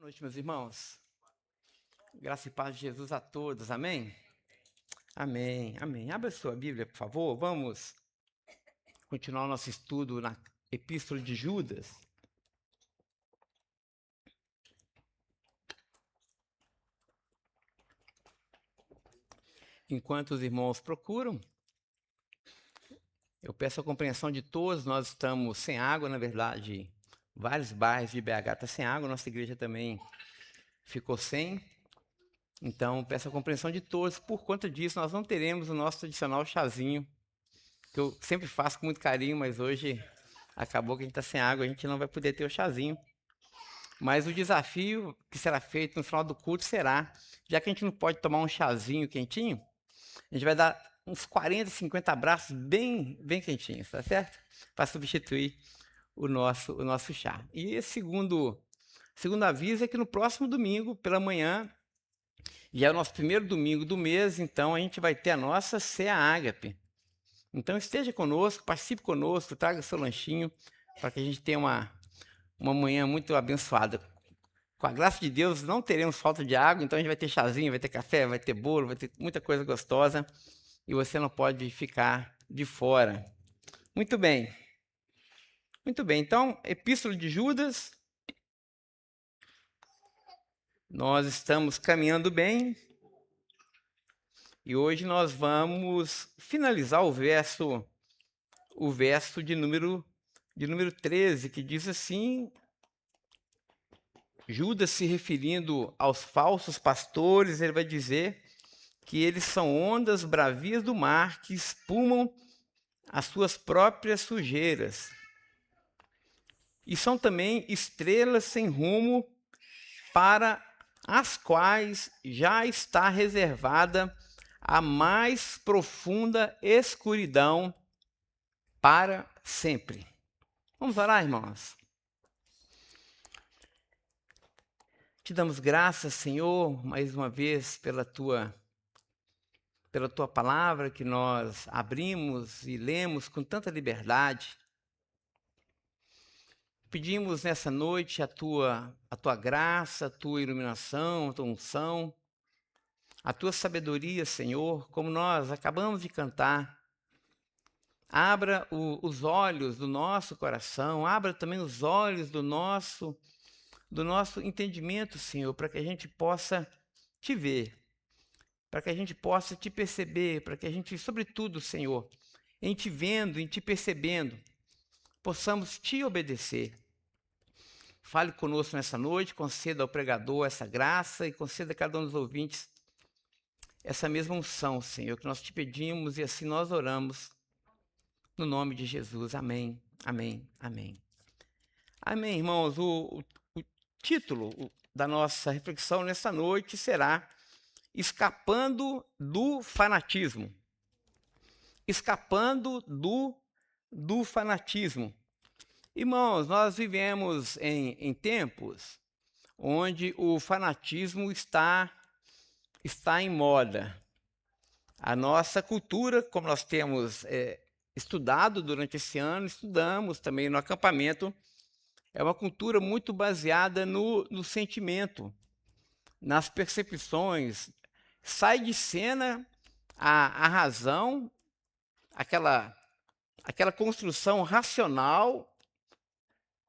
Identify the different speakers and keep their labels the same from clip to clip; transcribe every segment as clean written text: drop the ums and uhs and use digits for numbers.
Speaker 1: Boa noite, meus irmãos. Graça e paz de Jesus a todos. Amém? Amém, amém. Abra sua Bíblia, por favor. Vamos continuar o nosso estudo na Epístola de Judas. Enquanto os irmãos procuram, eu peço a compreensão de todos. Nós estamos sem água, na verdade, vários bairros de BH estão sem água. Nossa igreja também ficou sem. Então, peço a compreensão de todos. Por conta disso, nós não teremos o nosso tradicional chazinho, que eu sempre faço com muito carinho, mas hoje acabou que a gente está sem água, a gente não vai poder ter o chazinho. Mas o desafio que será feito no final do culto será, já que a gente não pode tomar um chazinho quentinho, a gente vai dar uns 40, 50 abraços bem quentinhos, tá certo? Para substituir o nosso chá. E esse segundo aviso é que no próximo domingo, pela manhã, já é o nosso primeiro domingo do mês, então a gente vai ter a nossa Ceia Ágape. Então esteja conosco, participe conosco, traga seu lanchinho, para que a gente tenha uma manhã muito abençoada. Com a graça de Deus, não teremos falta de água, então a gente vai ter chazinho, vai ter café, vai ter bolo, vai ter muita coisa gostosa, e você não pode ficar de fora. Muito bem. Muito bem, então, Epístola de Judas. Nós estamos caminhando bem, e hoje nós vamos finalizar o verso de número 13, que diz assim: Judas, se referindo aos falsos pastores, ele vai dizer que eles são ondas bravias do mar que espumam as suas próprias sujeiras. E são também estrelas sem rumo, para as quais já está reservada a mais profunda escuridão para sempre. Vamos orar, irmãos? Te damos graças, Senhor, mais uma vez pela tua palavra que nós abrimos e lemos com tanta liberdade. Pedimos nessa noite a tua graça, a tua iluminação, a tua unção, a tua sabedoria, Senhor, como nós acabamos de cantar. Abra os olhos do nosso coração, abra também os olhos do nosso entendimento, Senhor, para que a gente possa te ver, para que a gente possa te perceber, para que a gente, sobretudo, Senhor, em te vendo, em te percebendo, possamos te obedecer. Fale conosco nessa noite, conceda ao pregador essa graça e conceda a cada um dos ouvintes essa mesma unção, Senhor, que nós te pedimos e assim nós oramos, no nome de Jesus. Amém, amém, amém. Amém, irmãos. O título da nossa reflexão nessa noite será Escapando do Fanatismo. Escapando do fanatismo. Irmãos, nós vivemos em tempos onde o fanatismo está em moda. A nossa cultura, como nós temos estudado durante esse ano, estudamos também no acampamento, é uma cultura muito baseada no sentimento, nas percepções. Sai de cena a razão, aquela construção racional,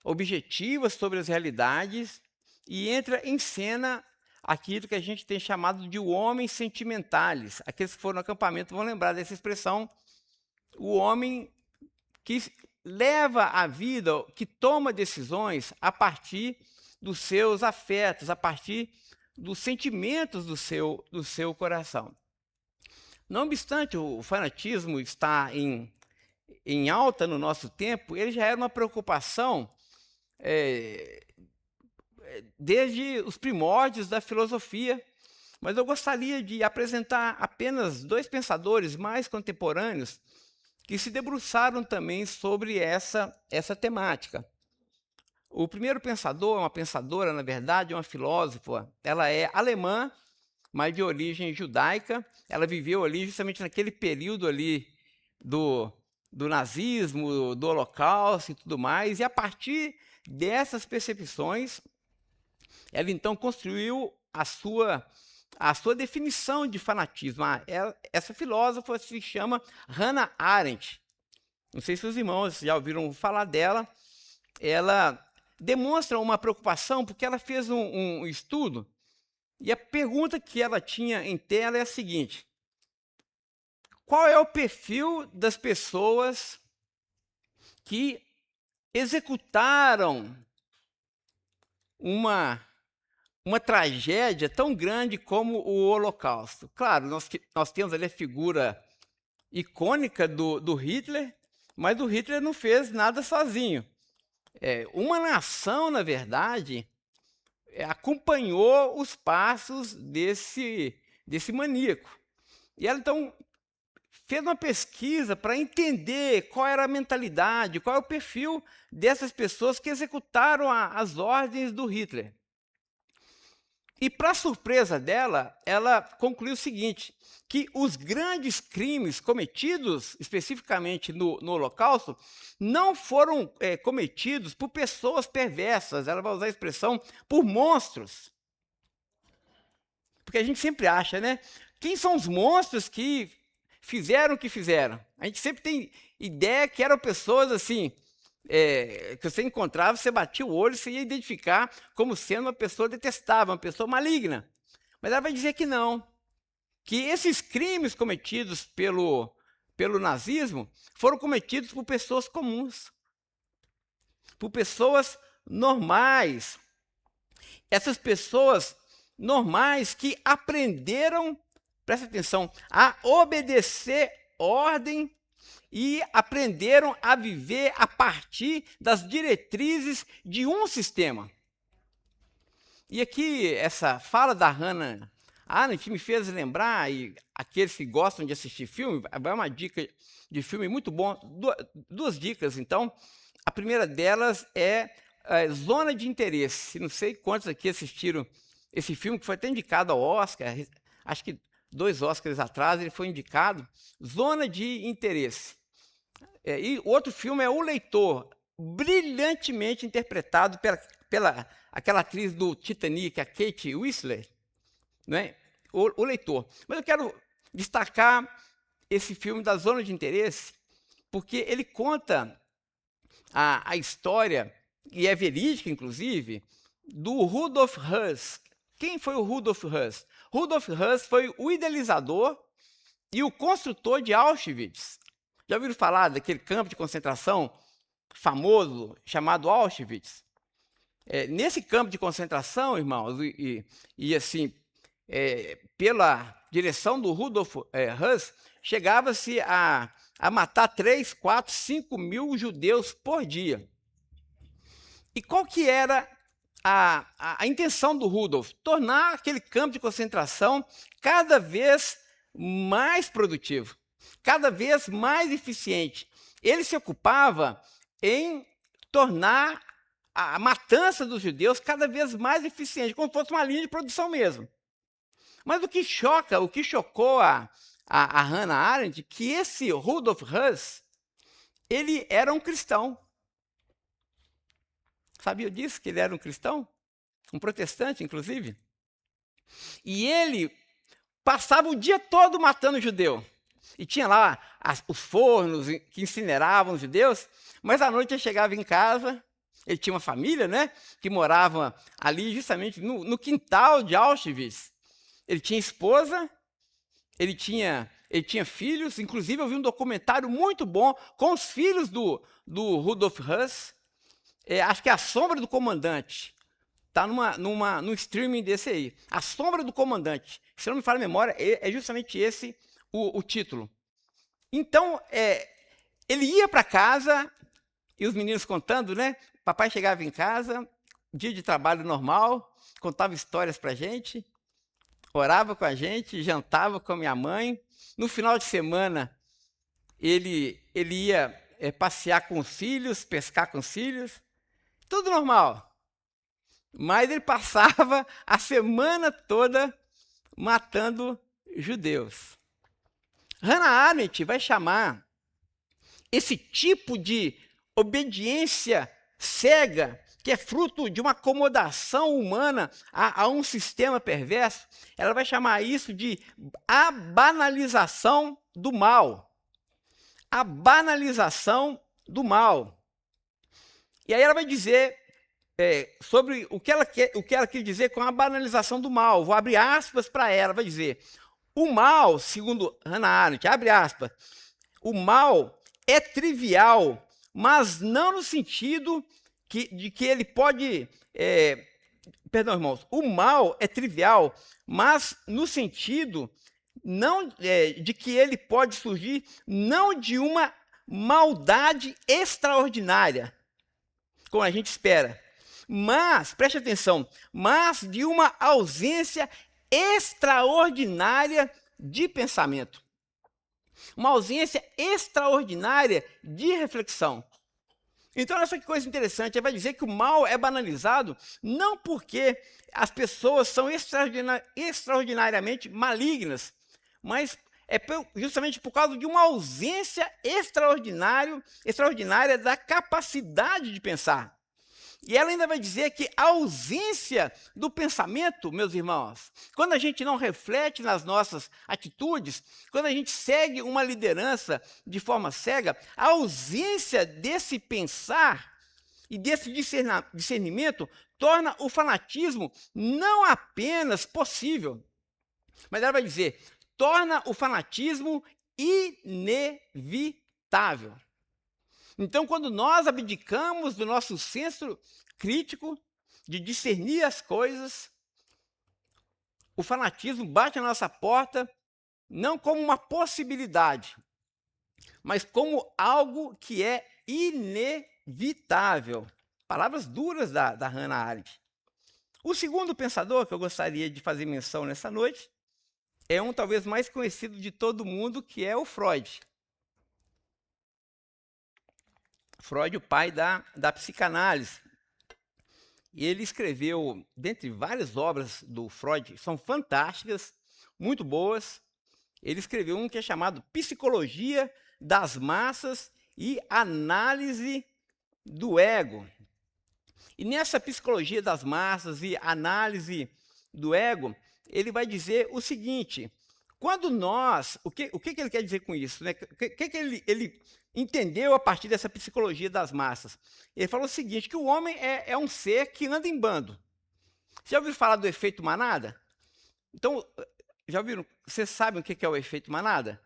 Speaker 1: objetiva sobre as realidades, e entra em cena aquilo que a gente tem chamado de o homem sentimentales. Aqueles que foram no acampamento vão lembrar dessa expressão, o homem que leva a vida, que toma decisões a partir dos seus afetos, a partir dos sentimentos do seu coração. Não obstante o fanatismo estar em alta no nosso tempo, ele já era uma preocupação desde os primórdios da filosofia. Mas eu gostaria de apresentar apenas dois pensadores mais contemporâneos que se debruçaram também sobre essa temática. O primeiro pensador, uma pensadora, na verdade, uma filósofa, ela é alemã, mas de origem judaica. Ela viveu ali justamente naquele período ali do nazismo, do Holocausto e tudo mais, e a partir dessas percepções, Ela então construiu a sua definição de fanatismo. Essa filósofa se chama Hannah Arendt. Não sei se os irmãos já ouviram falar dela. Ela demonstra uma preocupação porque ela fez um estudo e a pergunta que ela tinha em tela é a seguinte: qual é o perfil das pessoas que executaram uma tragédia tão grande como o Holocausto? Claro, nós temos ali a figura icônica do Hitler, mas o Hitler não fez nada sozinho. Uma nação, na verdade, acompanhou os passos desse maníaco. E ela, então, fez uma pesquisa para entender qual era a mentalidade, qual é o perfil dessas pessoas que executaram as ordens do Hitler. E, para surpresa dela, ela concluiu o seguinte, que os grandes crimes cometidos, especificamente no Holocausto, não foram cometidos por pessoas perversas, ela vai usar a expressão, por monstros. Porque a gente sempre acha, né? Quem são os monstros que fizeram o que fizeram? A gente sempre tem ideia que eram pessoas assim, que você encontrava, você batia o olho, você ia identificar como sendo uma pessoa detestável, uma pessoa maligna. Mas ela vai dizer que não, que esses crimes cometidos pelo nazismo foram cometidos por pessoas comuns, por pessoas normais. Essas pessoas normais que aprenderam, presta atenção, a obedecer ordem e aprenderam a viver a partir das diretrizes de um sistema. E aqui, essa fala da Hannah Arendt me fez lembrar, e aqueles que gostam de assistir filme, vai uma dica de filme muito bom, duas dicas, então. A primeira delas é Zona de Interesse. Não sei quantos aqui assistiram esse filme, que foi até indicado ao Oscar, acho que 2 Oscars atrás ele foi indicado, Zona de Interesse. E outro filme é O Leitor, brilhantemente interpretado pela aquela atriz do Titanic, a Kate Winslet, né? O Leitor. Mas eu quero destacar esse filme da Zona de Interesse, porque ele conta a história, e é verídica, inclusive, do Rudolf Höss. Quem foi o Rudolf Höss? Rudolf Höss foi o idealizador e o construtor de Auschwitz. Já ouviram falar daquele campo de concentração famoso chamado Auschwitz? Nesse campo de concentração, irmãos, e assim, pela direção do Rudolf Höss, chegava-se a matar 3, 4, 5 mil judeus por dia. E qual que era a intenção do Rudolf? Tornar aquele campo de concentração cada vez mais produtivo, cada vez mais eficiente. Ele se ocupava em tornar a matança dos judeus cada vez mais eficiente, como se fosse uma linha de produção mesmo. Mas o que chocou a Hannah Arendt, que esse Rudolf Höss, ele era um cristão. Sabia disso, que ele era um cristão? Um protestante, inclusive? E ele passava o dia todo matando judeu. E tinha lá os fornos que incineravam os judeus, mas à noite ele chegava em casa, ele tinha uma família, né, que morava ali justamente no quintal de Auschwitz. Ele tinha esposa, ele tinha filhos, inclusive eu vi um documentário muito bom com os filhos do Rudolf Höss, acho que é A Sombra do Comandante, está no streaming desse aí, A Sombra do Comandante, se não me falha a memória, é justamente esse o título. Então, ele ia para casa, e os meninos contando, né, papai chegava em casa, dia de trabalho normal, contava histórias para a gente, orava com a gente, jantava com a minha mãe. No final de semana, ele ia passear com os filhos, pescar com os filhos, tudo normal. Mas ele passava a semana toda matando judeus. Hannah Arendt vai chamar esse tipo de obediência cega que é fruto de uma acomodação humana a um sistema perverso, ela vai chamar isso de a banalização do mal. A banalização do mal. E aí ela vai dizer sobre o que ela quer dizer com a banalização do mal. Vou abrir aspas para ela, vai dizer: o mal, segundo Hannah Arendt, abre aspas, o mal é trivial, mas não no sentido de que ele pode... perdão, irmãos, o mal é trivial, mas no sentido não de que ele pode surgir não de uma maldade extraordinária, como a gente espera, mas, preste atenção, mas de uma ausência extraordinária de pensamento. Uma ausência extraordinária de reflexão. Então, olha só que coisa interessante, ele vai dizer que o mal é banalizado não porque as pessoas são extraordinariamente malignas, mas justamente por causa de uma ausência extraordinária da capacidade de pensar. E ela ainda vai dizer que a ausência do pensamento, meus irmãos, quando a gente não reflete nas nossas atitudes, quando a gente segue uma liderança de forma cega, a ausência desse pensar e desse discernimento torna o fanatismo não apenas possível, mas ela vai dizer, torna o fanatismo inevitável. Então, quando nós abdicamos do nosso senso crítico, de discernir as coisas, o fanatismo bate na nossa porta, não como uma possibilidade, mas como algo que é inevitável. Palavras duras da Hannah Arendt. O segundo pensador que eu gostaria de fazer menção nessa noite é um talvez mais conhecido de todo mundo, que é o Freud. Freud, o pai da psicanálise. E ele escreveu, dentre várias obras do Freud, são fantásticas, muito boas, ele escreveu um que é chamado Psicologia das Massas e Análise do Ego. E nessa Psicologia das Massas e Análise do Ego, ele vai dizer o seguinte, quando nós... O que ele quer dizer com isso? Né? O que ele entendeu a partir dessa psicologia das massas? Ele falou o seguinte, que o homem é um ser que anda em bando. Já ouviram falar do efeito manada? Então, já ouviram? Vocês sabem o que é o efeito manada?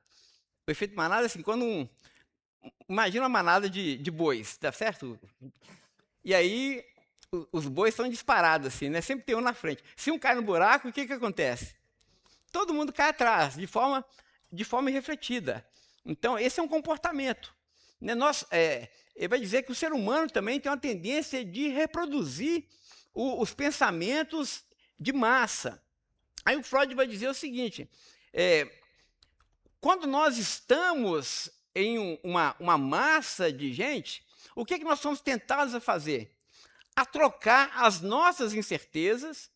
Speaker 1: O efeito manada é assim, quando imagina uma manada de bois, tá certo? E aí, os bois são disparados, assim, né? Sempre tem um na frente. Se um cai no buraco, o que acontece? Todo mundo cai atrás, de forma irrefletida. Então, esse é um comportamento. Né? Ele vai dizer que o ser humano também tem uma tendência de reproduzir os pensamentos de massa. Aí o Freud vai dizer o seguinte, quando nós estamos em uma massa de gente, o que nós somos tentados a fazer? A trocar as nossas incertezas,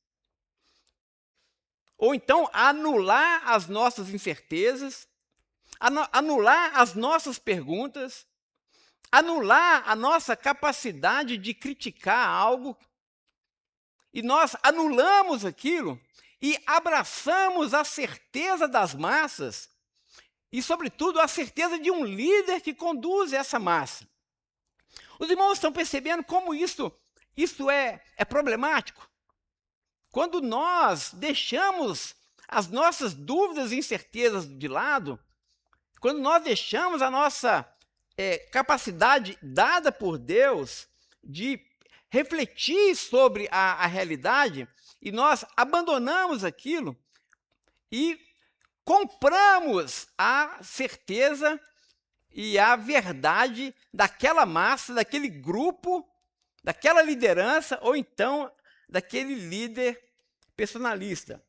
Speaker 1: ou então a anular as nossas incertezas, anular as nossas perguntas, anular a nossa capacidade de criticar algo, e nós anulamos aquilo e abraçamos a certeza das massas e, sobretudo, a certeza de um líder que conduz essa massa. Os irmãos estão percebendo como isso é problemático? Quando nós deixamos as nossas dúvidas e incertezas de lado, quando nós deixamos a nossa capacidade dada por Deus de refletir sobre a realidade, e nós abandonamos aquilo e compramos a certeza e a verdade daquela massa, daquele grupo, daquela liderança, ou então daquele líder personalista.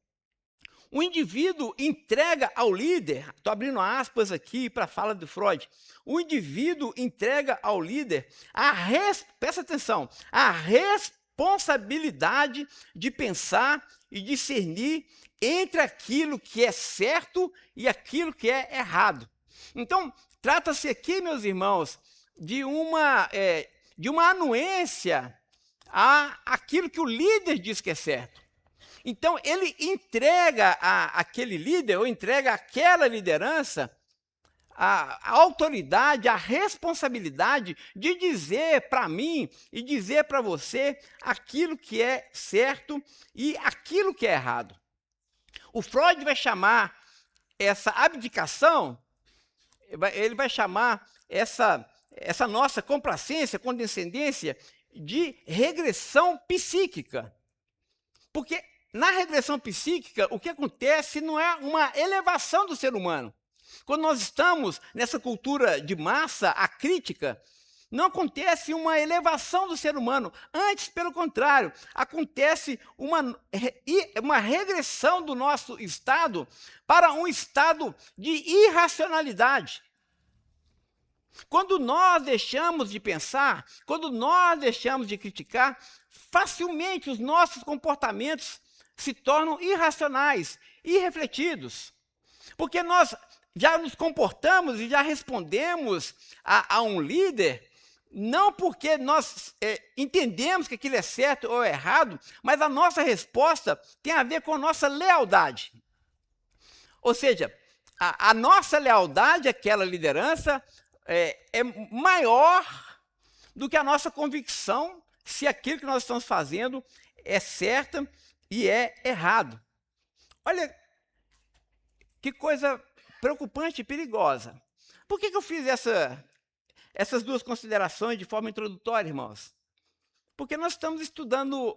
Speaker 1: O indivíduo entrega ao líder, estou abrindo aspas aqui para a fala do Freud, o indivíduo entrega ao líder presta atenção, a responsabilidade de pensar e discernir entre aquilo que é certo e aquilo que é errado. Então, trata-se aqui, meus irmãos, de uma anuência àquilo que o líder diz que é certo. Então, ele entrega àquele líder, ou entrega àquela liderança, a autoridade, a responsabilidade de dizer para mim e dizer para você aquilo que é certo e aquilo que é errado. O Freud vai chamar essa abdicação, ele vai chamar essa nossa complacência, condescendência, de regressão psíquica. Porque na regressão psíquica, o que acontece não é uma elevação do ser humano. Quando nós estamos nessa cultura de massa, a crítica, não acontece uma elevação do ser humano. Antes, pelo contrário, acontece uma regressão do nosso estado para um estado de irracionalidade. Quando nós deixamos de pensar, quando nós deixamos de criticar, facilmente os nossos comportamentos se tornam irracionais, irrefletidos. Porque nós já nos comportamos e já respondemos a um líder, não porque nós entendemos que aquilo é certo ou errado, mas a nossa resposta tem a ver com a nossa lealdade. Ou seja, a nossa lealdade àquela liderança é maior do que a nossa convicção se aquilo que nós estamos fazendo é certo e é errado. Olha que coisa preocupante e perigosa. Por que eu fiz essas duas considerações de forma introdutória, irmãos? Porque nós estamos estudando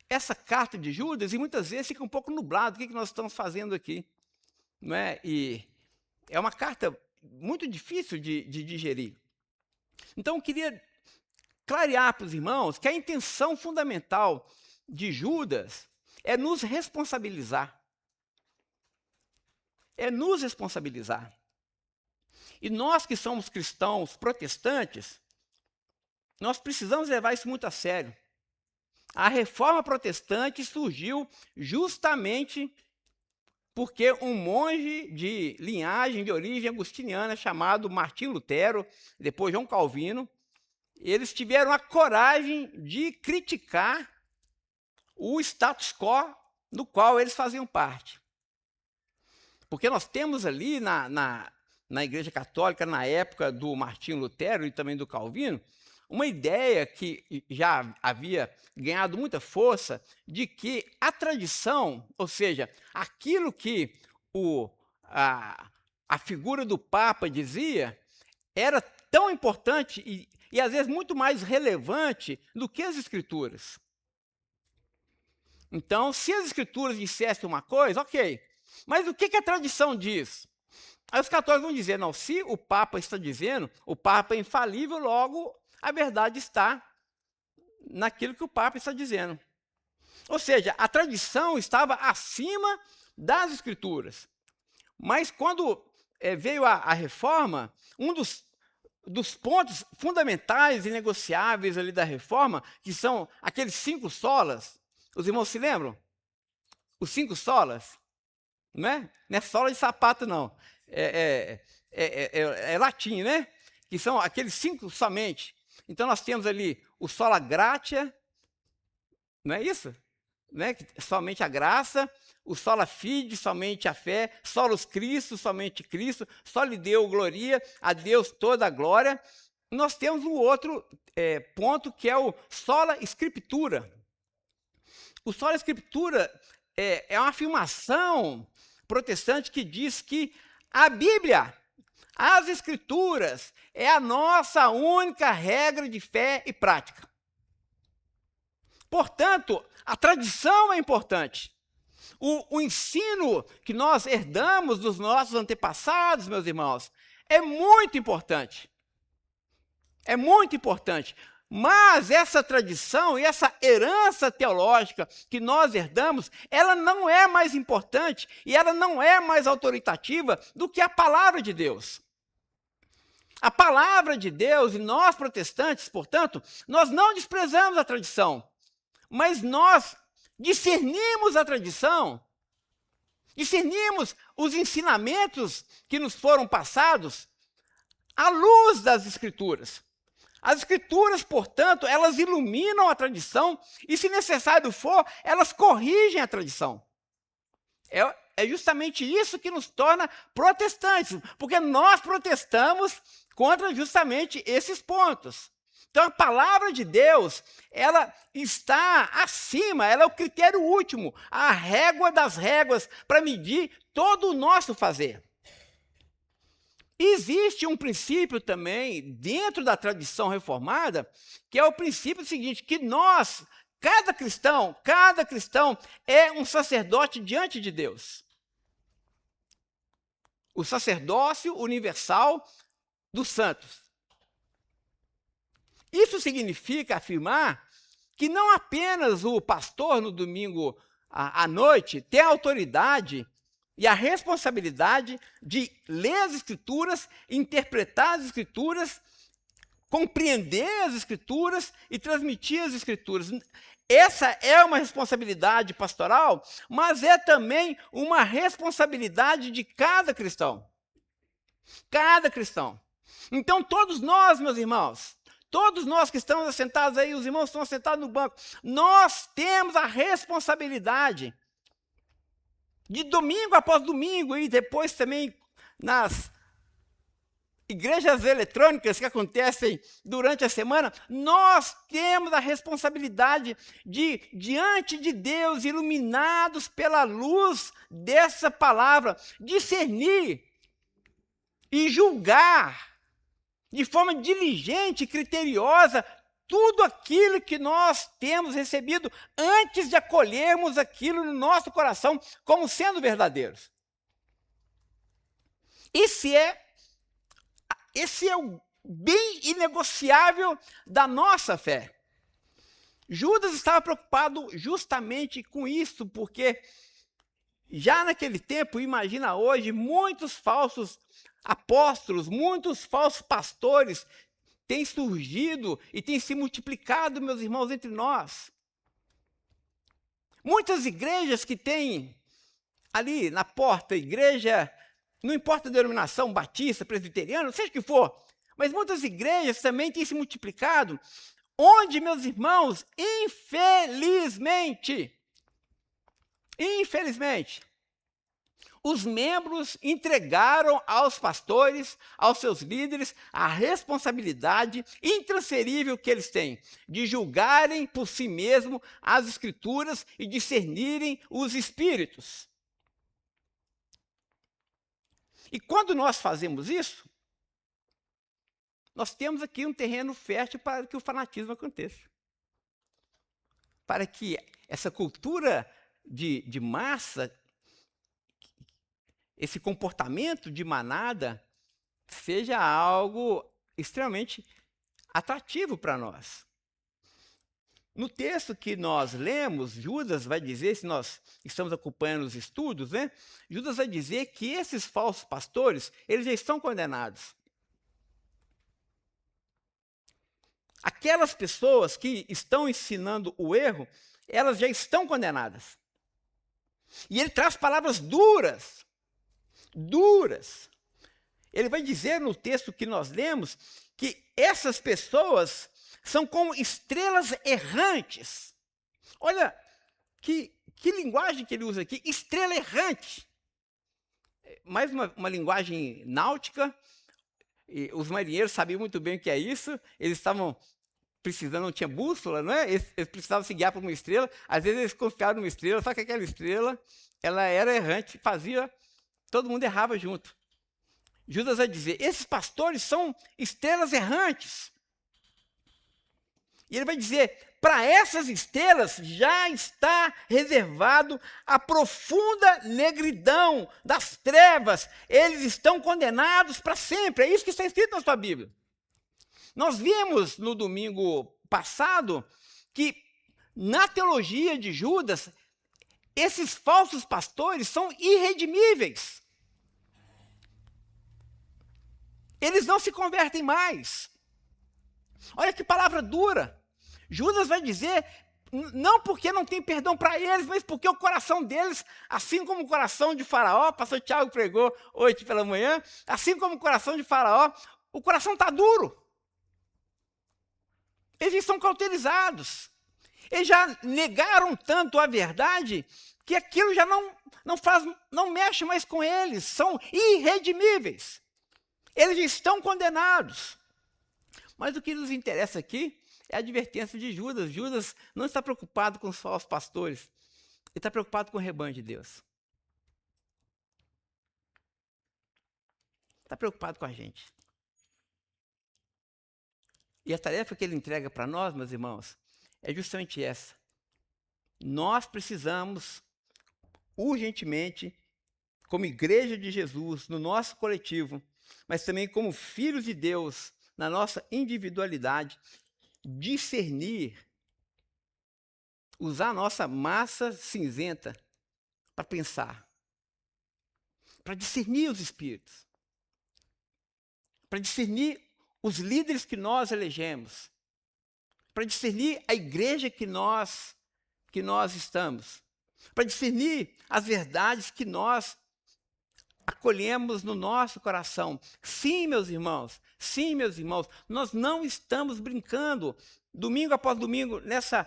Speaker 1: essa carta de Judas e muitas vezes fica um pouco nublado o que nós estamos fazendo aqui. Não é? E é uma carta muito difícil de digerir. Então, eu queria clarear para os irmãos que a intenção fundamental de Judas é nos responsabilizar. É nos responsabilizar. E nós que somos cristãos protestantes, nós precisamos levar isso muito a sério. A reforma protestante surgiu justamente porque um monge de linhagem, de origem agustiniana, chamado Martim Lutero, depois João Calvino, eles tiveram a coragem de criticar o status quo do qual eles faziam parte. Porque nós temos ali na Igreja Católica, na época do Martim Lutero e também do Calvino, uma ideia que já havia ganhado muita força de que a tradição, ou seja, aquilo que a figura do Papa dizia, era tão importante e às vezes muito mais relevante do que as Escrituras. Então, se as Escrituras dissessem uma coisa, ok, mas o que a tradição diz? Aí os católicos vão dizer, não, se o Papa está dizendo, o Papa é infalível, logo a verdade está naquilo que o Papa está dizendo. Ou seja, a tradição estava acima das Escrituras. Mas quando veio a reforma, um dos pontos fundamentais e negociáveis ali da reforma, que são aqueles 5 solas, os irmãos se lembram? Os 5 solas? Não é sola de sapato, não. É latim, né? Que são aqueles 5 somente. Então, nós temos ali o sola gratia, não é isso? Né? Somente a graça, o sola fide, somente a fé, solus Christus, somente Cristo, soli Deo gloria, a Deus toda a glória. Nós temos um outro ponto que é o sola scriptura. O sola scriptura é uma afirmação protestante que diz que a Bíblia, as Escrituras, é a nossa única regra de fé e prática. Portanto, a tradição é importante. O ensino que nós herdamos dos nossos antepassados, meus irmãos, é muito importante. É muito importante. Mas essa tradição e essa herança teológica que nós herdamos, ela não é mais importante e ela não é mais autoritativa do que a palavra de Deus. A palavra de Deus, e nós protestantes, portanto, nós não desprezamos a tradição, mas nós discernimos a tradição, discernimos os ensinamentos que nos foram passados à luz das Escrituras,
Speaker 2: As Escrituras, portanto, elas iluminam a tradição e, se necessário for, elas corrigem a tradição. É justamente isso que nos torna protestantes, porque nós protestamos contra justamente esses pontos. Então, a palavra de Deus, ela está acima, ela é o critério último, a régua das réguas para medir todo o nosso fazer. Existe um princípio também, dentro da tradição reformada, que é o princípio seguinte, que nós, cada cristão é um sacerdote diante de Deus. O sacerdócio universal dos santos. Isso significa afirmar que não apenas o pastor, no domingo à noite, tem a autoridade e a responsabilidade de ler as Escrituras, interpretar as Escrituras, compreender as Escrituras e transmitir as Escrituras. Essa é uma responsabilidade pastoral, mas é também uma responsabilidade de cada cristão. Cada cristão. Então, todos nós, meus irmãos, todos nós que estamos assentados aí, os irmãos estão assentados no banco, nós temos a responsabilidade de domingo após domingo e depois também nas igrejas eletrônicas que acontecem durante a semana, nós temos a responsabilidade de, diante de Deus, iluminados pela luz dessa palavra, discernir e julgar de forma diligente e criteriosa tudo aquilo que nós temos recebido antes de acolhermos aquilo no nosso coração como sendo verdadeiros. Esse é o bem inegociável da nossa fé. Judas estava preocupado justamente com isso, porque já naquele tempo, imagina hoje, muitos falsos apóstolos, muitos falsos pastores têm surgido e têm se multiplicado, meus irmãos, entre nós. Muitas igrejas que têm ali na porta, igreja, não importa a denominação, batista, presbiteriana, seja o que for, mas muitas igrejas também têm se multiplicado, onde, meus irmãos, infelizmente, os membros entregaram aos pastores, aos seus líderes, a responsabilidade intransferível que eles têm de julgarem por si mesmos as Escrituras e discernirem os espíritos. E quando nós fazemos isso, nós temos aqui um terreno fértil para que o fanatismo aconteça. Para que essa cultura de massa, esse comportamento de manada, seja algo extremamente atrativo para nós. No texto que nós lemos, Judas vai dizer, se nós estamos acompanhando os estudos, né? Judas vai dizer que esses falsos pastores, eles já estão condenados. Aquelas pessoas que estão ensinando o erro, elas já estão condenadas. E ele traz palavras duras. Ele vai dizer no texto que nós lemos que essas pessoas são como estrelas errantes. Olha que linguagem que ele usa aqui, estrela errante. Mais uma linguagem náutica. E os marinheiros sabiam muito bem o que é isso. Eles estavam precisando, não tinha bússola, não é? Eles precisavam se guiar por uma estrela. Às vezes eles confiaram numa estrela, só que aquela estrela, ela era errante, todo mundo errava junto. Judas vai dizer, esses pastores são estrelas errantes. E ele vai dizer, para essas estrelas já está reservado a profunda negridão das trevas. Eles estão condenados para sempre. É isso que está escrito na sua Bíblia. Nós vimos no domingo passado que na teologia de Judas, esses falsos pastores são irredimíveis. Eles não se convertem mais. Olha que palavra dura. Judas vai dizer, não porque não tem perdão para eles, mas porque o coração deles, assim como o coração de Faraó, pastor Tiago pregou hoje pela manhã, assim como o coração de Faraó, o coração está duro. Eles estão cauterizados. Eles já negaram tanto a verdade que aquilo já não mexe mais com eles. São irredimíveis. Eles estão condenados. Mas o que nos interessa aqui é a advertência de Judas. Judas não está preocupado com só os pastores. Ele está preocupado com o rebanho de Deus. Está preocupado com a gente. E a tarefa que ele entrega para nós, meus irmãos, é justamente essa. Nós precisamos, urgentemente, como igreja de Jesus, no nosso coletivo, mas também como filhos de Deus, na nossa individualidade, discernir, usar a nossa massa cinzenta para pensar, para discernir os espíritos, para discernir os líderes que nós elegemos, para discernir a igreja que nós estamos, para discernir as verdades que nós acolhemos no nosso coração. Sim, meus irmãos, nós não estamos brincando domingo após domingo nessa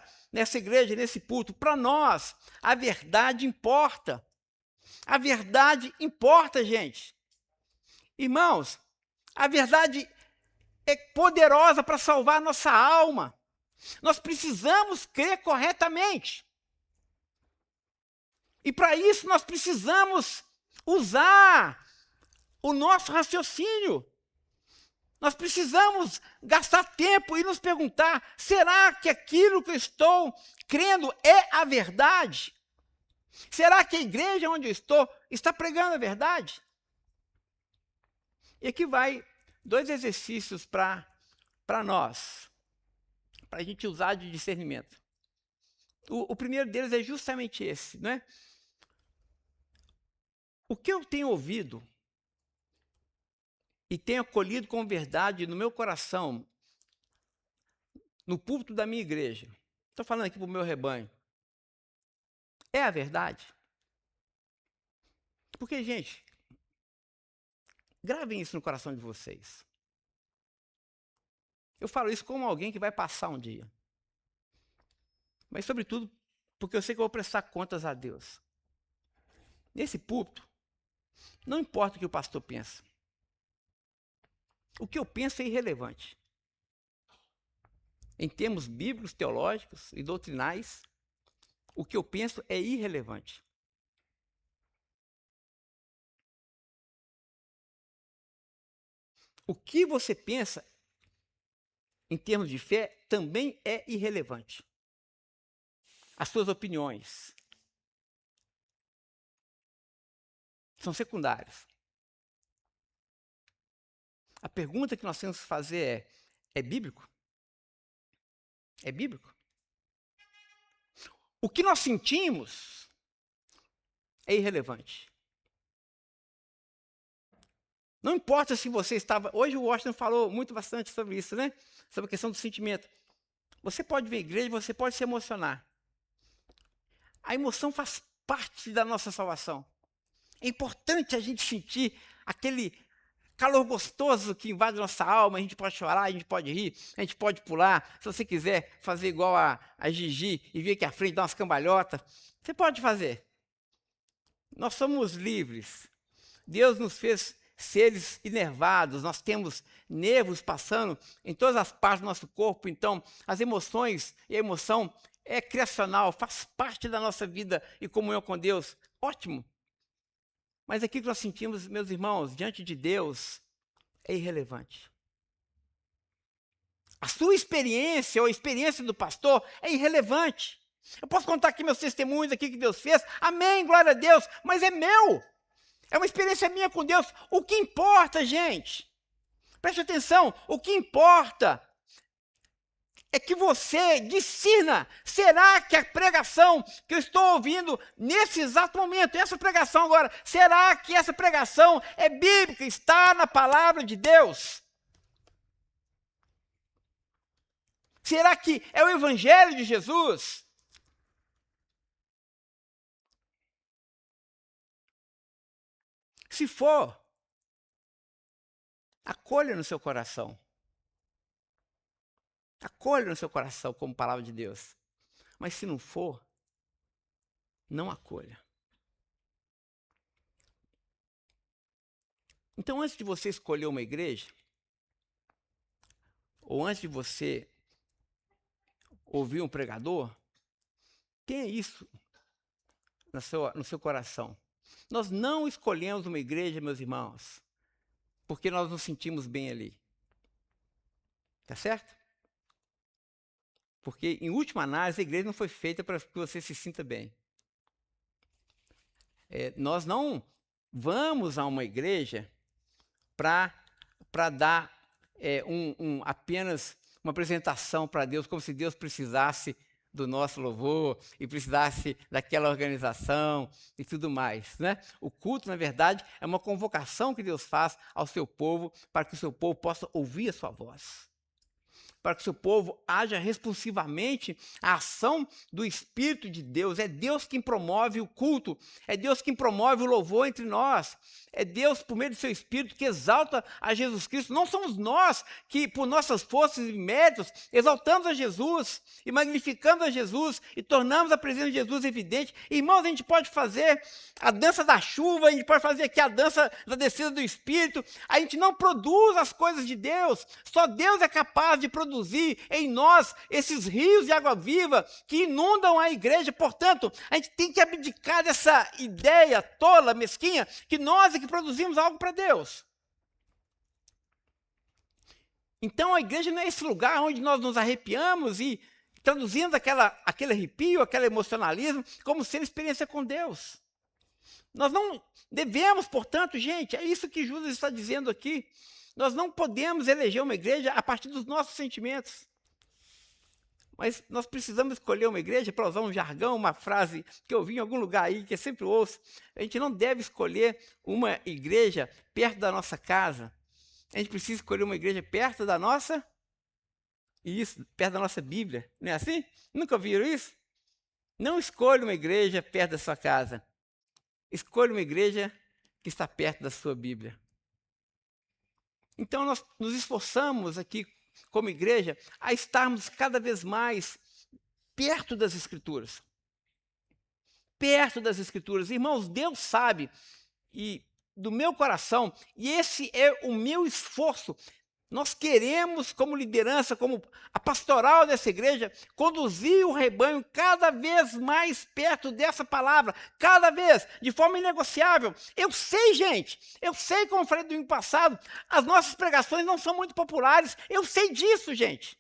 Speaker 2: igreja, nesse culto. Para nós, a verdade importa. A verdade importa, gente. Irmãos, a verdade é poderosa para salvar a nossa alma. Nós precisamos crer corretamente. E para isso nós precisamos usar o nosso raciocínio. Nós precisamos gastar tempo e nos perguntar: será que aquilo que eu estou crendo é a verdade? Será que a igreja onde eu estou está pregando a verdade? E aqui vai 2 exercícios para nós, para a gente usar de discernimento. O primeiro deles é justamente esse, não é? O que eu tenho ouvido e tenho acolhido como verdade no meu coração, no púlpito da minha igreja, estou falando aqui para o meu rebanho, é a verdade? Porque, gente, gravem isso no coração de vocês. Eu falo isso como alguém que vai passar um dia. Mas, sobretudo, porque eu sei que eu vou prestar contas a Deus. Nesse púlpito, não importa o que o pastor pensa. O que eu penso é irrelevante. Em termos bíblicos, teológicos e doutrinais, o que eu penso é irrelevante. O que você pensa, em termos de fé, também é irrelevante. As suas opiniões são secundárias. A pergunta que nós temos que fazer é bíblico? É bíblico? O que nós sentimos é irrelevante. Não importa se você estava... Hoje o Washington falou bastante sobre isso, né? Sobre a questão do sentimento. Você pode vir à igreja, você pode se emocionar. A emoção faz parte da nossa salvação. É importante a gente sentir aquele calor gostoso que invade nossa alma. A gente pode chorar, a gente pode rir, a gente pode pular. Se você quiser fazer igual a Gigi e vir aqui à frente, dar umas cambalhotas, você pode fazer. Nós somos livres. Deus nos fez seres inervados, nós temos nervos passando em todas as partes do nosso corpo. Então, as emoções e a emoção é criacional, faz parte da nossa vida e comunhão com Deus. Ótimo. Mas aquilo que nós sentimos, meus irmãos, diante de Deus, é irrelevante. A sua experiência ou a experiência do pastor é irrelevante. Eu posso contar aqui meus testemunhos aqui que Deus fez. Amém, glória a Deus. Mas é meu. É uma experiência minha com Deus. O que importa, gente? Preste atenção. O que importa é que você discirna. Será que a pregação que eu estou ouvindo nesse exato momento, essa pregação agora, será que essa pregação é bíblica, está na palavra de Deus? Será que é o evangelho de Jesus? Se for, acolha no seu coração. Acolha no seu coração como palavra de Deus. Mas se não for, não acolha. Então, antes de você escolher uma igreja, ou antes de você ouvir um pregador, tenha isso no seu coração. Nós não escolhemos uma igreja, meus irmãos, porque nós nos sentimos bem ali. Tá certo? Porque, em última análise, a igreja não foi feita para que você se sinta bem. Nós não vamos a uma igreja para dar apenas uma apresentação para Deus, como se Deus precisasse do nosso louvor e precisasse daquela organização e tudo mais, né? O culto, na verdade, é uma convocação que Deus faz ao seu povo para que o seu povo possa ouvir a sua voz, para que o seu povo haja responsivamente a ação do Espírito de Deus. É Deus quem promove o culto, é Deus quem promove o louvor entre nós, é Deus, por meio do seu Espírito, que exalta a Jesus Cristo. Não somos nós que, por nossas forças e méritos, exaltamos a Jesus e magnificamos a Jesus e tornamos a presença de Jesus evidente. Irmãos, a gente pode fazer a dança da chuva, a gente pode fazer aqui a dança da descida do Espírito. A gente não produz as coisas de Deus, só Deus é capaz de produzir em nós esses rios de água viva que inundam a igreja. Portanto, a gente tem que abdicar dessa ideia tola, mesquinha, que nós é que produzimos algo para Deus. Então a igreja não é esse lugar onde nós nos arrepiamos e traduzimos aquele arrepio, aquele emocionalismo, como sendo experiência com Deus. Nós não devemos, portanto, gente, é isso que Judas está dizendo aqui. Nós não podemos eleger uma igreja a partir dos nossos sentimentos. Mas nós precisamos escolher uma igreja, para usar um jargão, uma frase que eu vi em algum lugar aí, que eu sempre ouço. A gente não deve escolher uma igreja perto da nossa casa. A gente precisa escolher uma igreja perto da nossa... Isso, perto da nossa Bíblia. Não é assim? Nunca viram isso? Não escolha uma igreja perto da sua casa. Escolha uma igreja que está perto da sua Bíblia. Então, nós nos esforçamos aqui, como igreja, a estarmos cada vez mais perto das Escrituras. Perto das Escrituras. Irmãos, Deus sabe, e do meu coração, e esse é o meu esforço. Nós queremos, como liderança, como a pastoral dessa igreja, conduzir o rebanho cada vez mais perto dessa palavra, cada vez, de forma inegociável. Eu sei, gente, como eu falei no domingo passado, as nossas pregações não são muito populares, eu sei disso, gente.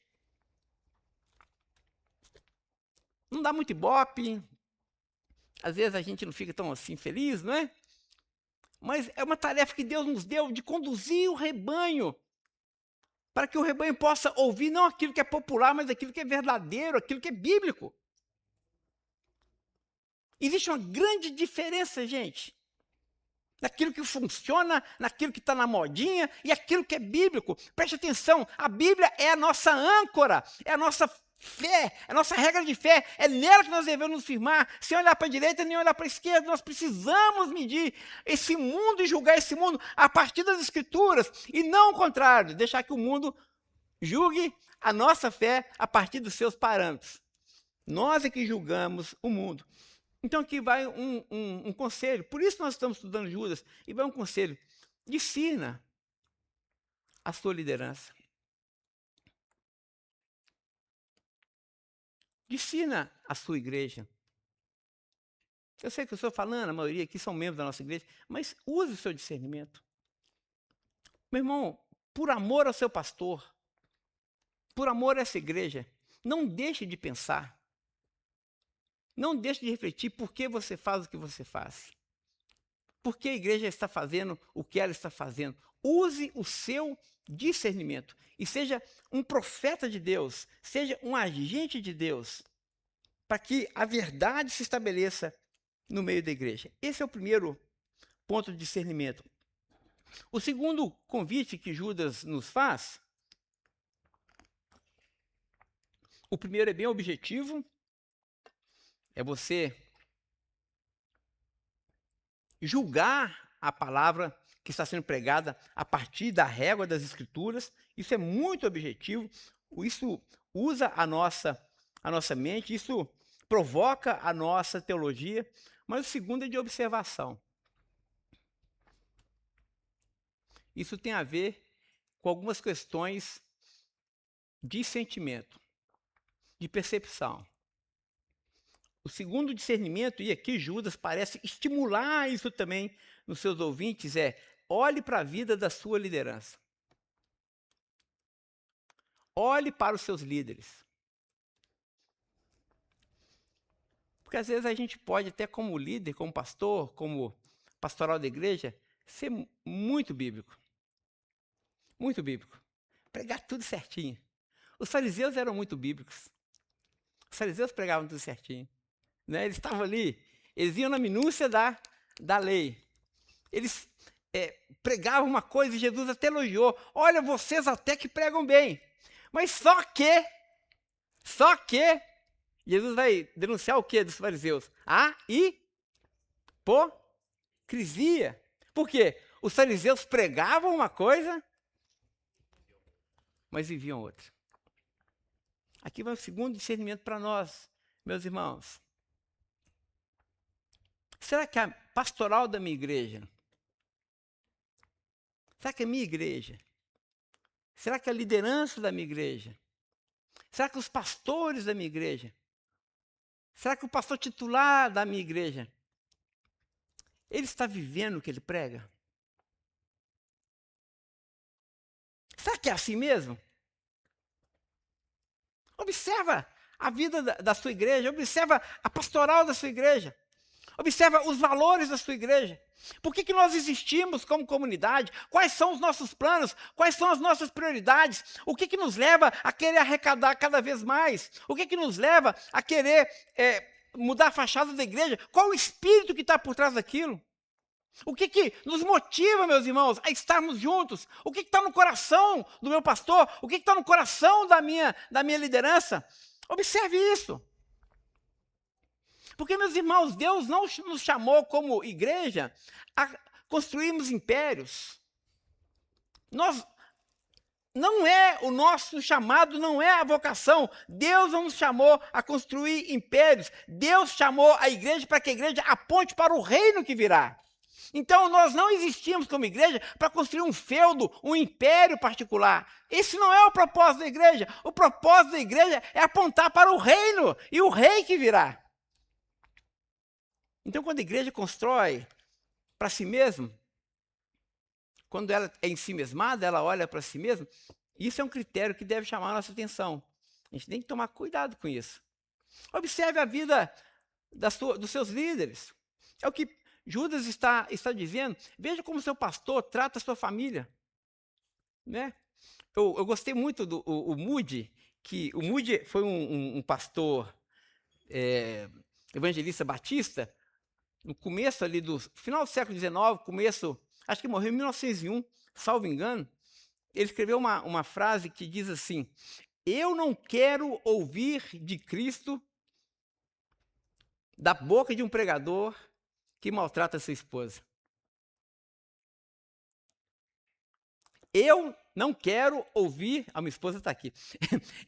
Speaker 2: Não dá muito ibope, às vezes a gente não fica tão assim feliz, não é? Mas é uma tarefa que Deus nos deu de conduzir o rebanho, para que o rebanho possa ouvir não aquilo que é popular, mas aquilo que é verdadeiro, aquilo que é bíblico. Existe uma grande diferença, gente, naquilo que funciona, naquilo que está na modinha e aquilo que é bíblico. Preste atenção, a Bíblia é a nossa âncora, é a nossa fé, é a nossa regra de fé, é nela que nós devemos nos firmar, sem olhar para a direita nem olhar para a esquerda. Nós precisamos medir esse mundo e julgar esse mundo a partir das Escrituras, e não o contrário, deixar que o mundo julgue a nossa fé a partir dos seus parâmetros. Nós é que julgamos o mundo. Então aqui vai um conselho, por isso nós estamos estudando Judas, e vai um conselho: discirna a sua liderança. Discirna a sua igreja. Eu sei que eu estou falando, a maioria aqui são membros da nossa igreja, mas use o seu discernimento. Meu irmão, por amor ao seu pastor, por amor a essa igreja, não deixe de pensar. Não deixe de refletir por que você faz o que você faz. Por que a igreja está fazendo o que ela está fazendo. Use o seu discernimento e seja um profeta de Deus, seja um agente de Deus, para que a verdade se estabeleça no meio da igreja. Esse é o primeiro ponto de discernimento. O segundo convite que Judas nos faz, o primeiro é bem objetivo, é você julgar a palavra que está sendo pregada a partir da régua das Escrituras. Isso é muito objetivo. Isso usa a nossa mente, isso provoca a nossa teologia, mas o segundo é de observação. Isso tem a ver com algumas questões de sentimento, de percepção. O segundo discernimento, e aqui Judas parece estimular isso também nos seus ouvintes, é: olhe para a vida da sua liderança. Olhe para os seus líderes. Porque às vezes a gente pode, até como líder, como pastor, como pastoral da igreja, ser muito bíblico. Muito bíblico. Pregar tudo certinho. Os fariseus eram muito bíblicos. Os fariseus pregavam tudo certinho. Né? Eles estavam ali, eles iam na minúcia da lei. Eles pregavam uma coisa e Jesus até elogiou. Olha, vocês até que pregam bem. Mas só que, Jesus vai denunciar o que dos fariseus? A hipocrisia. Por quê? Os fariseus pregavam uma coisa, mas viviam outra. Aqui vai o segundo discernimento para nós, meus irmãos. Será que a pastoral da minha igreja, será que a minha igreja, será que a liderança da minha igreja, será que os pastores da minha igreja, será que o pastor titular da minha igreja, ele está vivendo o que ele prega? Será que é assim mesmo? Observa a vida da sua igreja, observa a pastoral da sua igreja, observa os valores da sua igreja. Por que nós existimos como comunidade? Quais são os nossos planos? Quais são as nossas prioridades? O que nos leva a querer arrecadar cada vez mais? O que nos leva a querer mudar a fachada da igreja? Qual o espírito que está por trás daquilo? O que nos motiva, meus irmãos, a estarmos juntos? O que está no coração do meu pastor? O que está no coração da minha liderança? Observe isso. Porque, meus irmãos, Deus não nos chamou como igreja a construirmos impérios. Não é o nosso chamado, não é a vocação. Deus não nos chamou a construir impérios. Deus chamou a igreja para que a igreja aponte para o reino que virá. Então, nós não existimos como igreja para construir um feudo, um império particular. Esse não é o propósito da igreja. O propósito da igreja é apontar para o reino e o rei que virá. Então, quando a igreja constrói para si mesma, quando ela é ensimesmada, ela olha para si mesma, isso é um critério que deve chamar a nossa atenção. A gente tem que tomar cuidado com isso. Observe a vida dos seus líderes. É o que Judas está dizendo. Veja como seu pastor trata a sua família. Né? Eu gostei muito do Moody, que o Moody foi um pastor evangelista batista, no começo ali do final do século XIX, acho que morreu em 1901, salvo engano. Ele escreveu uma frase que diz assim: eu não quero ouvir de Cristo da boca de um pregador que maltrata sua esposa. Eu não quero ouvir, a minha esposa está aqui,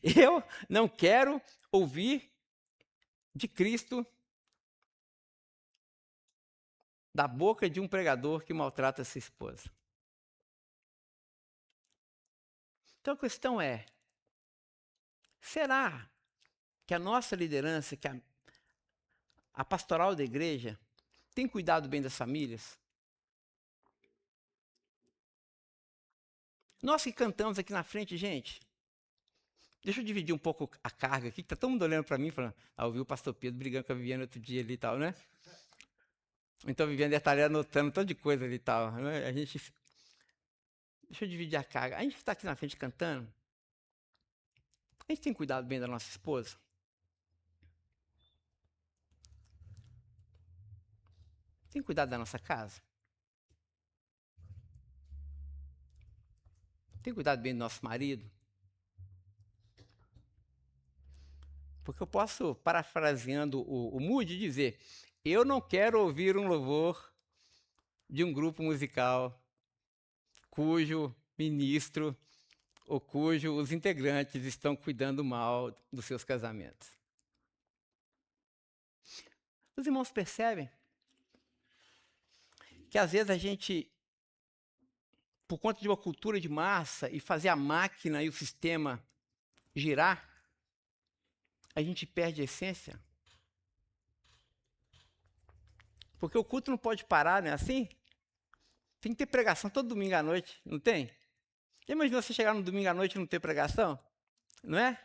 Speaker 2: eu não quero ouvir de Cristo da boca de um pregador que maltrata sua esposa. Então a questão é, será que a nossa liderança, que a pastoral da igreja, tem cuidado bem das famílias? Nós que cantamos aqui na frente, gente, deixa eu dividir um pouco a carga aqui, que está todo mundo olhando para mim, falando, ouviu o pastor Pedro brigando com a Viviane outro dia ali e tal, né? Então a Viviane deve estar ali anotando um tanto de coisa ali e tal. Né? Deixa eu dividir a carga. A gente que está aqui na frente cantando, a gente tem cuidado bem da nossa esposa? Tem cuidado da nossa casa? Tem cuidado bem do nosso marido? Porque eu posso, parafraseando o Moody, dizer, eu não quero ouvir um louvor de um grupo musical cujo ministro ou cujos integrantes estão cuidando mal dos seus casamentos. Os irmãos percebem que às vezes a gente, por conta de uma cultura de massa e fazer a máquina e o sistema girar, a gente perde a essência? Porque o culto não pode parar, não é assim? Tem que ter pregação todo domingo à noite, não tem? Já imaginou você chegar no domingo à noite e não ter pregação? Não é?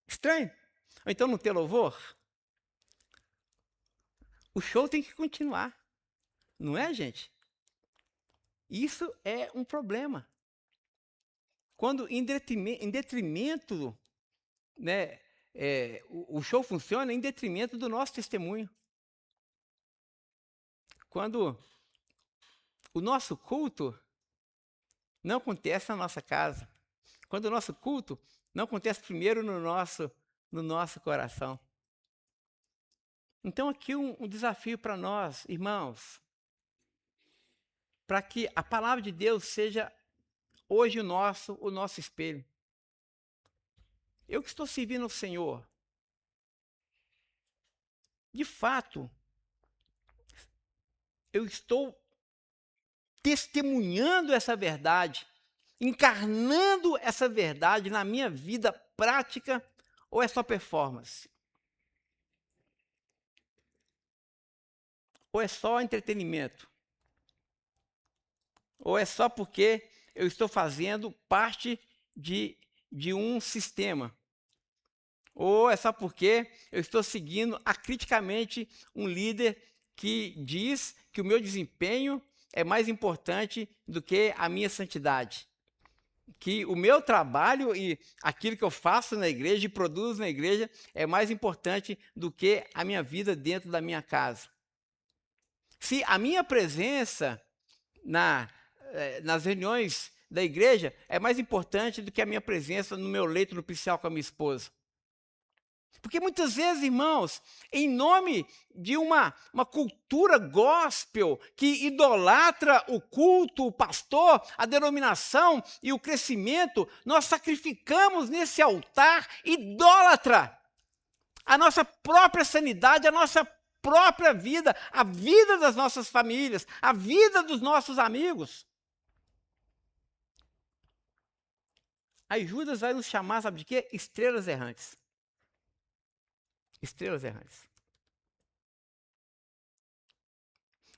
Speaker 2: Estranho. Ou então não ter louvor? O show tem que continuar. Não é, gente? Isso é um problema. Quando em detrimento, né, o show funciona em detrimento do nosso testemunho. Quando o nosso culto não acontece na nossa casa. Quando o nosso culto não acontece primeiro no nosso coração. Então aqui um desafio para nós, irmãos, para que a palavra de Deus seja hoje o nosso espelho. Eu que estou servindo ao Senhor, de fato, eu estou testemunhando essa verdade, encarnando essa verdade na minha vida prática, ou é só performance? Ou é só entretenimento? Ou é só porque eu estou fazendo parte de um sistema? Ou é só porque eu estou seguindo acriticamente um líder que diz que o meu desempenho é mais importante do que a minha santidade? Que o meu trabalho e aquilo que eu faço na igreja e produzo na igreja é mais importante do que a minha vida dentro da minha casa? Se a minha presença nas reuniões da igreja é mais importante do que a minha presença no meu leito nupcial com a minha esposa. Porque muitas vezes, irmãos, em nome de uma cultura gospel que idolatra o culto, o pastor, a denominação e o crescimento, nós sacrificamos nesse altar idólatra a nossa própria sanidade, a nossa própria vida, a vida das nossas famílias, a vida dos nossos amigos. Aí Judas vai nos chamar, sabe de quê? Estrelas errantes. Estrelas errantes.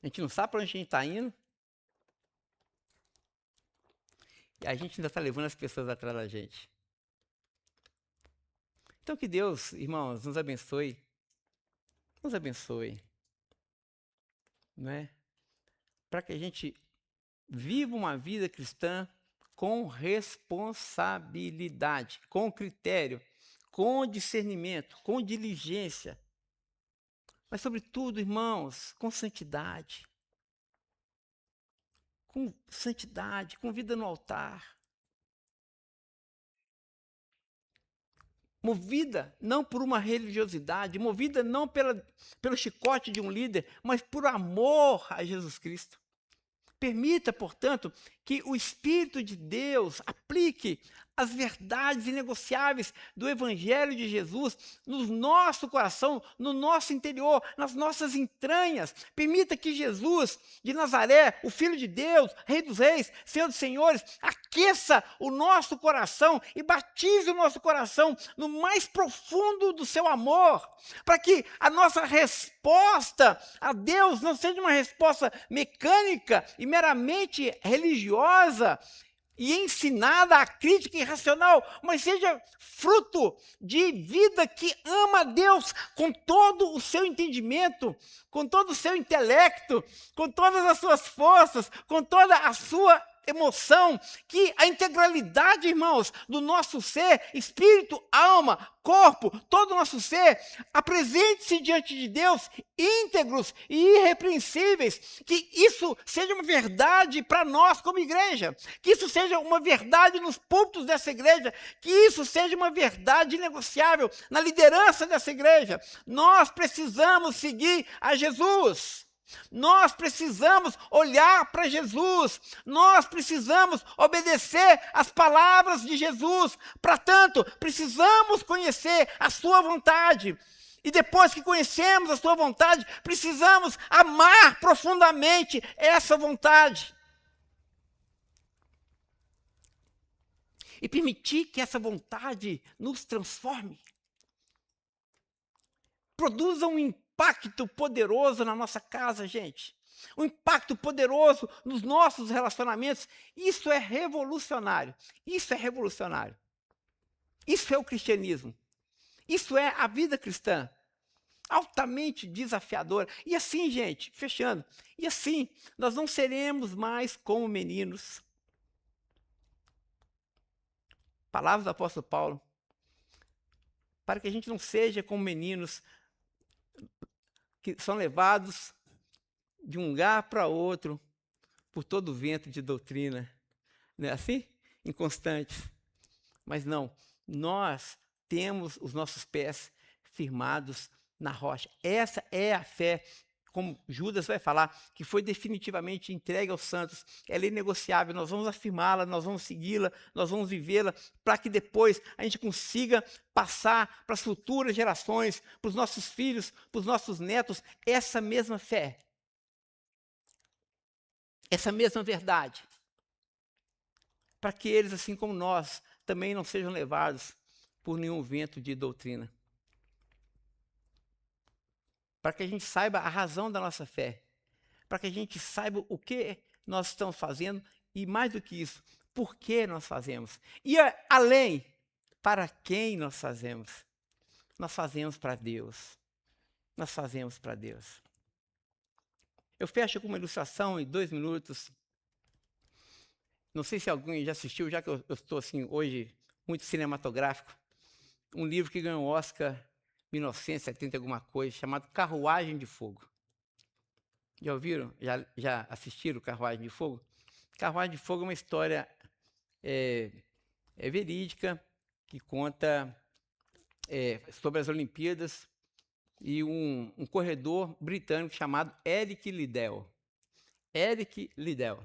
Speaker 2: A gente não sabe para onde a gente está indo. E a gente ainda está levando as pessoas atrás da gente. Então que Deus, irmãos, nos abençoe. Nos abençoe. Não é? Para que a gente viva uma vida cristã com responsabilidade, com critério, com discernimento, com diligência, mas sobretudo, irmãos, com santidade, com vida no altar, movida não por uma religiosidade, movida não pelo chicote de um líder, mas por amor a Jesus Cristo. Permita, portanto, que o Espírito de Deus aplique as verdades inegociáveis do Evangelho de Jesus no nosso coração, no nosso interior, nas nossas entranhas. Permita que Jesus de Nazaré, o Filho de Deus, Rei dos Reis, Senhor dos Senhores, aqueça o nosso coração e batize o nosso coração no mais profundo do seu amor, para que a nossa resposta a Deus não seja uma resposta mecânica e meramente religiosa e ensinada à crítica irracional, mas seja fruto de vida que ama a Deus com todo o seu entendimento, com todo o seu intelecto, com todas as suas forças, com toda a sua emoção, que a integralidade, irmãos, do nosso ser, espírito, alma, corpo, todo o nosso ser, apresente-se diante de Deus íntegros e irrepreensíveis, que isso seja uma verdade para nós como igreja, que isso seja uma verdade nos púlpitos dessa igreja, que isso seja uma verdade inegociável na liderança dessa igreja. Nós precisamos seguir a Jesus. Nós precisamos olhar para Jesus, nós precisamos obedecer às palavras de Jesus. Para tanto, precisamos conhecer a sua vontade. E depois que conhecemos a sua vontade, precisamos amar profundamente essa vontade. E permitir que essa vontade nos transforme. Produza um impacto poderoso na nossa casa, gente. Um impacto poderoso nos nossos relacionamentos. Isso é revolucionário. Isso é revolucionário. Isso é o cristianismo. Isso é a vida cristã. Altamente desafiadora. E assim, gente, fechando. E assim, nós não seremos mais como meninos. Palavras do apóstolo Paulo. Para que a gente não seja como meninos que são levados de um lugar para outro por todo o vento de doutrina. Não é assim? Inconstantes. Mas não, nós temos os nossos pés firmados na rocha. Essa é a fé, como Judas vai falar, que foi definitivamente entregue aos santos. Ela é inegociável, nós vamos afirmá-la, nós vamos segui-la, nós vamos vivê-la, para que depois a gente consiga passar para as futuras gerações, para os nossos filhos, para os nossos netos, essa mesma fé. Essa mesma verdade. Para que eles, assim como nós, também não sejam levados por nenhum vento de doutrina. Para que a gente saiba a razão da nossa fé. Para que a gente saiba o que nós estamos fazendo e, mais do que isso, por que nós fazemos. E além, para quem nós fazemos. Nós fazemos para Deus. Nós fazemos para Deus. Eu fecho com uma ilustração em 2 minutos. Não sei se alguém já assistiu, já que eu estou assim hoje muito cinematográfico, um livro que ganhou o Oscar 1970 alguma coisa, chamado Carruagem de Fogo. Já ouviram? Já assistiram Carruagem de Fogo? Carruagem de Fogo é uma história verídica que conta sobre as Olimpíadas e um corredor britânico chamado Eric Liddell. Eric Liddell.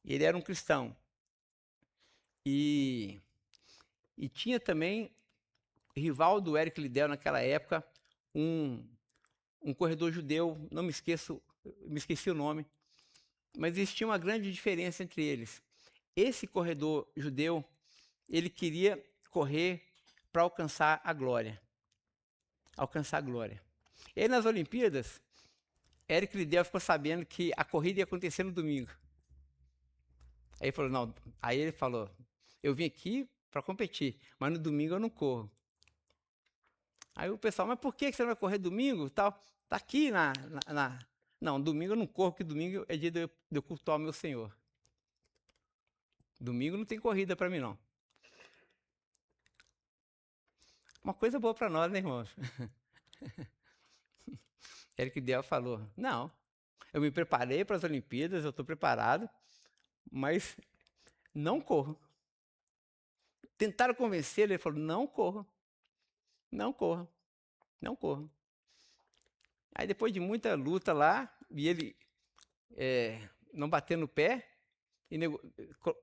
Speaker 2: Ele era um cristão. E tinha também, rival do Eric Liddell naquela época, um corredor judeu, não me esqueci o nome, mas existia uma grande diferença entre eles. Esse corredor judeu, ele queria correr para alcançar a glória. Alcançar a glória. E aí nas Olimpíadas, Eric Liddell ficou sabendo que a corrida ia acontecer no domingo. Aí ele falou, eu vim aqui para competir, mas no domingo eu não corro. Aí o pessoal, mas por que você não vai correr domingo? Tá aqui Não, domingo eu não corro, porque domingo é dia de eu cultuar o meu Senhor. Domingo não tem corrida para mim, não. Uma coisa boa para nós, né, irmãos? Eric Liddell falou, não, eu me preparei para as Olimpíadas, eu estou preparado, mas não corro. Tentaram convencê-lo, ele falou, não corro. Não corro. Não corro. Aí depois de muita luta lá, e ele não batendo no pé, e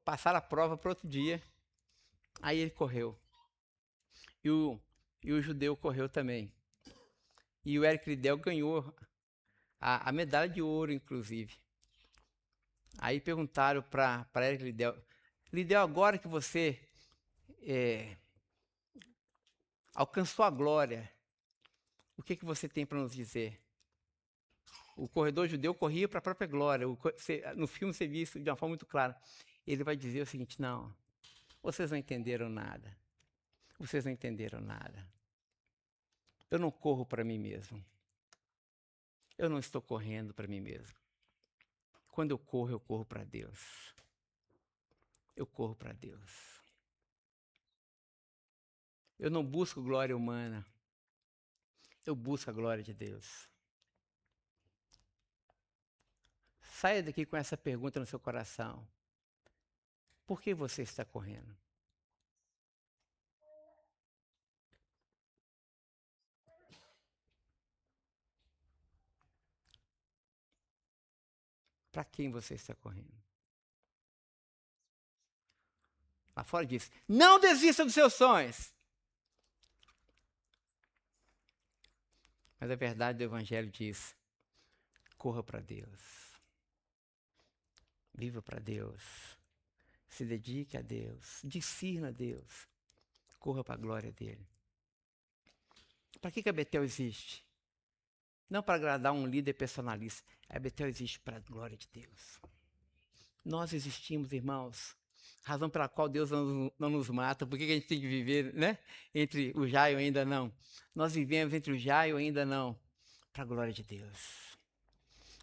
Speaker 2: passaram a prova para outro dia. Aí ele correu. E o judeu correu também. E o Eric Liddell ganhou a medalha de ouro, inclusive. Aí perguntaram para Eric Liddell, Liddell, agora que você alcançou a glória, o que você tem para nos dizer? O corredor judeu corria para a própria glória. No filme você viu isso de uma forma muito clara. Ele vai dizer o seguinte, não, vocês não entenderam nada. Vocês não entenderam nada. Eu não corro para mim mesmo. Eu não estou correndo para mim mesmo. Quando eu corro para Deus. Eu corro para Deus. Eu não busco glória humana. Eu busco a glória de Deus. Saia daqui com essa pergunta no seu coração. Por que você está correndo?
Speaker 1: Para quem você está correndo? Lá fora diz, não desista dos seus sonhos. Mas a verdade do Evangelho diz, corra para Deus. Viva para Deus. Se dedique a Deus. Discirna a Deus. Corra para a glória dele. Para que a Betel existe? Não para agradar um líder personalista. A Betel existe para a glória de Deus. Nós existimos, irmãos. Razão pela qual Deus não nos mata. Por que a gente tem que viver, né? Entre o já e o ainda não. Nós vivemos entre o já e o ainda não. Para a glória de Deus.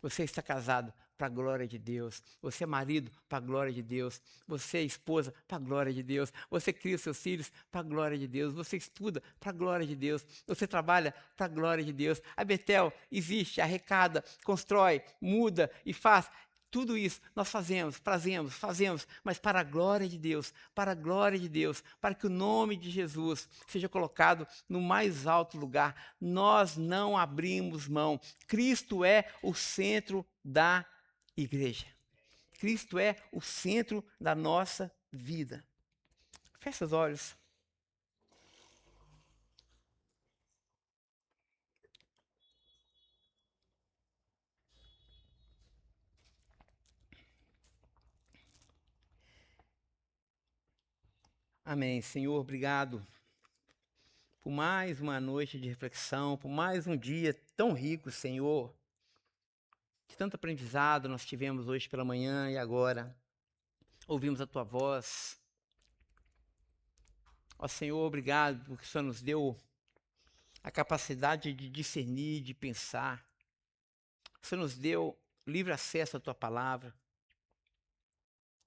Speaker 1: Você está casado para a glória de Deus. Você é marido para a glória de Deus. Você é esposa para a glória de Deus. Você cria seus filhos para a glória de Deus. Você estuda para a glória de Deus. Você trabalha para a glória de Deus. A Betel existe, arrecada, constrói, muda e faz. Tudo isso nós fazemos, mas para a glória de Deus, para a glória de Deus, para que o nome de Jesus seja colocado no mais alto lugar. Nós não abrimos mão. Cristo é o centro da igreja. Cristo é o centro da nossa vida. Feche os olhos. Amém. Senhor, obrigado por mais uma noite de reflexão, por mais um dia tão rico, Senhor. De tanto aprendizado nós tivemos hoje pela manhã e agora. Ouvimos a Tua voz. Ó Senhor, obrigado porque o Senhor nos deu a capacidade de discernir, de pensar. O Senhor nos deu livre acesso à Tua palavra.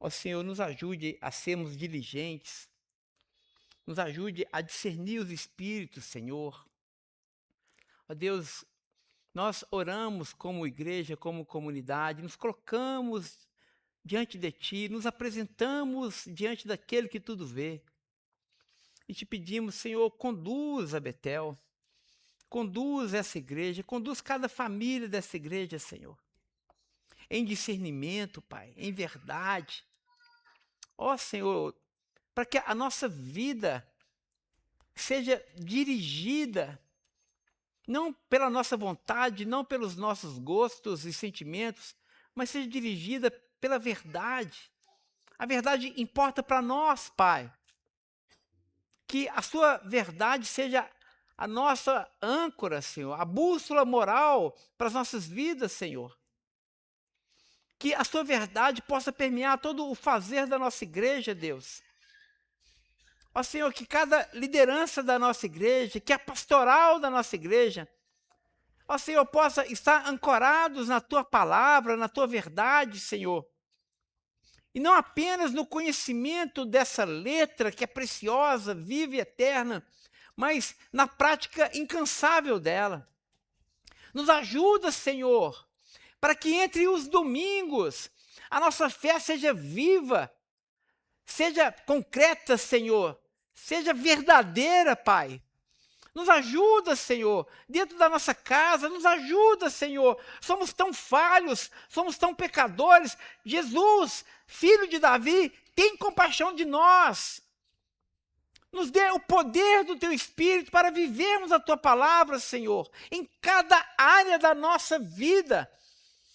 Speaker 1: Ó Senhor, nos ajude a sermos diligentes. Nos ajude a discernir os espíritos, Senhor. Ó Deus, nós oramos como igreja, como comunidade, nos colocamos diante de Ti, nos apresentamos diante daquele que tudo vê. E te pedimos, Senhor, conduz a Betel, conduz essa igreja, conduz cada família dessa igreja, Senhor. Em discernimento, Pai, em verdade. Ó Senhor, para que a nossa vida seja dirigida, não pela nossa vontade, não pelos nossos gostos e sentimentos, mas seja dirigida pela verdade. A verdade importa para nós, Pai. Que a sua verdade seja a nossa âncora, Senhor, a bússola moral para as nossas vidas, Senhor. Que a sua verdade possa permear todo o fazer da nossa igreja, Deus. Ó Senhor, que cada liderança da nossa igreja, que a pastoral da nossa igreja, ó Senhor, possa estar ancorados na Tua palavra, na Tua verdade, Senhor. E não apenas no conhecimento dessa letra que é preciosa, viva e eterna, mas na prática incansável dela. Nos ajuda, Senhor, para que entre os domingos a nossa fé seja viva, seja concreta, Senhor, seja verdadeira, Pai. Nos ajuda, Senhor, dentro da nossa casa, nos ajuda, Senhor. Somos tão falhos, somos tão pecadores. Jesus, Filho de Davi, tem compaixão de nós. Nos dê o poder do Teu Espírito para vivermos a Tua palavra, Senhor, em cada área da nossa vida.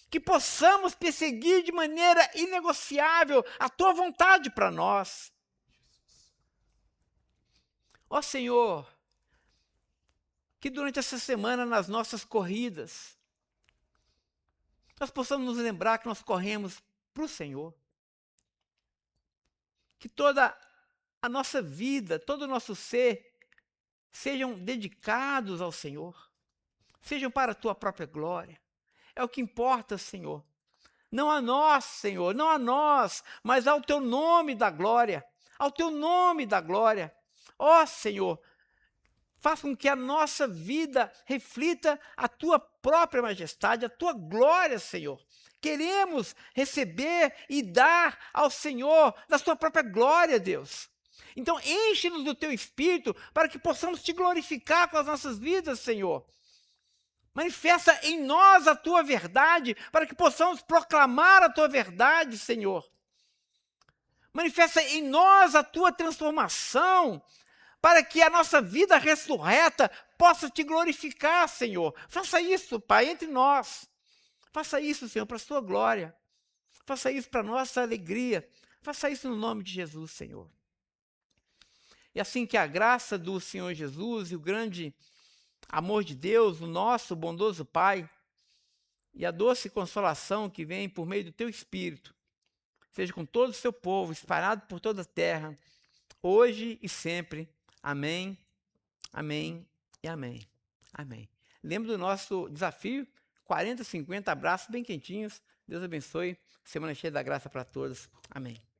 Speaker 1: Que possamos perseguir de maneira inegociável a Tua vontade para nós. Ó Senhor, que durante essa semana, nas nossas corridas, nós possamos nos lembrar que nós corremos para o Senhor. Que toda a nossa vida, todo o nosso ser, sejam dedicados ao Senhor. Sejam para a Tua própria glória. É o que importa, Senhor. Não a nós, Senhor, não a nós, mas ao Teu nome da glória. Ao Teu nome da glória. Ó Senhor, faz com que a nossa vida reflita a Tua própria majestade, a Tua glória, Senhor. Queremos receber e dar ao Senhor da Sua própria glória, Deus. Então, enche-nos do Teu Espírito para que possamos Te glorificar com as nossas vidas, Senhor.
Speaker 2: Manifesta em nós a tua verdade, para que possamos proclamar a tua verdade, Senhor. Manifesta em nós a tua transformação, para que a nossa vida ressurreta possa te glorificar, Senhor. Faça isso, Pai, entre nós. Faça isso, Senhor, para a sua glória. Faça isso para a nossa alegria. Faça isso no nome de Jesus, Senhor. E assim que a graça do Senhor Jesus e o grande amor de Deus, o nosso bondoso Pai, e a doce consolação que vem por meio do teu Espírito, seja com todo o seu povo, espalhado por toda a terra, hoje e sempre. Amém, amém e amém. Amém. Lembre do nosso desafio, 40, 50 abraços bem quentinhos. Deus abençoe. Semana cheia da graça para todos. Amém.